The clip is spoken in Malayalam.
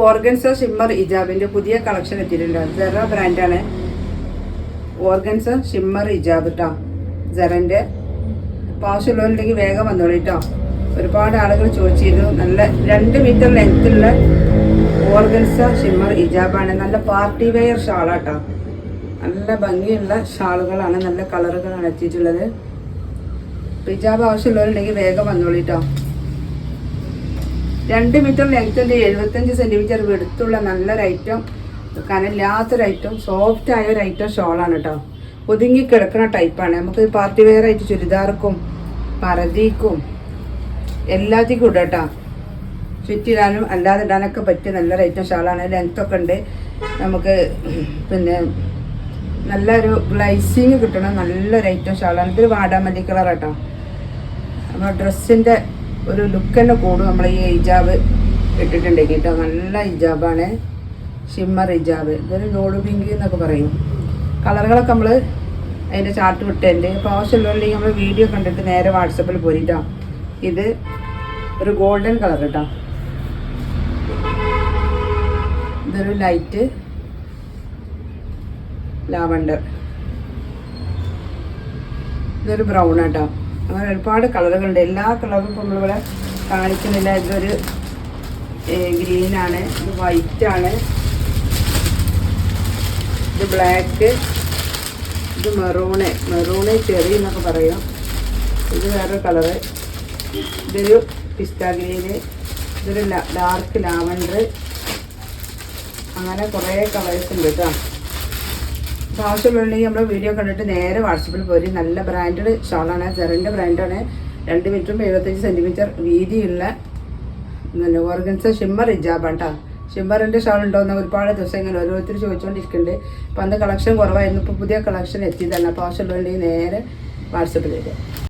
ഓർഗൻസ ഷിമ്മർ ഹിജാബിന്റെ പുതിയ കളക്ഷൻ എത്തിയിട്ടുണ്ട്. സെറ ബ്രാൻഡാണ്. ഓർഗൻസ ഷിമ്മർ ഹിജാബ് കേട്ടോ, സെറന്റെ. അപ്പോൾ ആവശ്യമുള്ളവരുണ്ടെങ്കിൽ വേഗം വന്നോളൂ കേട്ടോ. ഒരുപാട് ആളുകൾ ചോദിച്ചിരുന്നു. നല്ല 2 മീറ്റർ ലെങ്ത്തുള്ള ഓർഗൻസ ഷിമ്മർ ഹിജാബാണ്. നല്ല പാർട്ടി വെയർ ഷാളാട്ടോ. നല്ല ഭംഗിയുള്ള ഷാളുകളാണ്, നല്ല കളറുകളാണ് എത്തിയിട്ടുള്ളത്. ഹിജാബ് ആവശ്യമുള്ളവരുണ്ടെങ്കിൽ വേഗം വന്നോളൂ കേട്ടോ. 2 മീറ്റർ ലെങ്ത്തിൻ്റെ 75 സെൻറ്റിമീറ്റർ വെടുത്തുള്ള നല്ലൊരു ഐറ്റം, കനല്ലാത്തൊരു ഐറ്റം, സോഫ്റ്റ് ആയ ഒരു ഐറ്റം ഷോളാണ് കേട്ടോ. ഒതുങ്ങി കിടക്കുന്ന ടൈപ്പാണ്. നമുക്ക് പാർട്ടി വെയർ ആയിട്ട് ചുരിദാർക്കും പരതിക്കും എല്ലാത്തിനും ഇടാം കേട്ടോ. ചുറ്റിടാനും അല്ലാതെ ഇടാനൊക്കെ പറ്റിയ നല്ലൊരു ഐറ്റം ഷാളാണ്. ലെങ്ത്തൊക്കെ ഉണ്ട്. നമുക്ക് പിന്നെ നല്ലൊരു ഗ്ലൈസിങ് കിട്ടണ നല്ലൊരു ഐറ്റം ഷാളാണ്. ഇതൊരു വാടാമല്ലി കളർ കേട്ടോ. നമ്മുടെ ഡ്രസ്സിൻ്റെ ഒരു ലുക്ക് തന്നെ കൂടും നമ്മൾ ഈ ഹിജാബ് ഇട്ടിട്ടുണ്ടെങ്കിൽ കേട്ടോ. നല്ല ഹിജാബാണ്, ഷിമ്മർ ഹിജാബ്. ഇതൊരു നോഡ് പിങ്ക് എന്നൊക്കെ പറയും. കളറുകളൊക്കെ നമ്മൾ അതിൻ്റെ ചാർട്ട് വിട്ടുണ്ട്. അപ്പോൾ ആവശ്യമുള്ളവരുണ്ടെങ്കിൽ നമ്മൾ വീഡിയോ കണ്ടിട്ട് നേരെ വാട്സപ്പിൽ പോരിട്ടോ. ഇത് ഒരു ഗോൾഡൻ കളർ കേട്ടോ. ഇതൊരു ലൈറ്റ് ലാവണ്ടർ. ഇതൊരു ബ്രൗൺ കേട്ടോ. അങ്ങനെ ഒരുപാട് കളറുകളുണ്ട്. എല്ലാ കളറും ഇപ്പോൾ നമ്മളിവിടെ കാണിക്കുന്നില്ല. ഇതൊരു ഗ്രീനാണ്, ഇത് വൈറ്റാണ്, ഇത് ബ്ലാക്ക്, ഇത് മെറൂണ് ചെറി എന്നൊക്കെ പറയും. ഇത് വേറൊരു കളറ്. ഇതൊരു പിസ്ത ഗ്രീന്, ഇതൊരു ഡാർക്ക് ലാവണ്ടർ. അങ്ങനെ കുറേ കളേഴ്സ് ഉണ്ട് കേട്ടോ. അപ്പോൾ ആവശ്യമുണ്ടെങ്കിൽ നമ്മൾ വീഡിയോ കണ്ടിട്ട് നേരെ വാട്സപ്പിൽ പോരി. നല്ല ബ്രാൻഡഡ് ഷോളാണ്, സെറൻ്റെ ബ്രാൻഡാണ്. 2 മീറ്ററും 75 സെൻറ്റിമീറ്റർ വീതിയുള്ള ഓർഗൻസ ഷിമ്മർ ഹിജാബാണ് കേട്ടോ. ഷിമ്മറിൻ്റെ ഷോൾ ഉണ്ടോയെന്ന് ഒരുപാട് ദിവസം ഇങ്ങനെ ഓരോരുത്തർ ചോദിച്ചുകൊണ്ടിരിക്കുന്നുണ്ട്. അപ്പോൾ അന്ന് കളക്ഷൻ കുറവായിരുന്നു. ഇപ്പോൾ പുതിയ കളക്ഷൻ എത്തിയതാണ്. അപ്പോൾ ആവശ്യമുണ്ടെങ്കിൽ നേരെ വാട്സപ്പിൽ വരിക.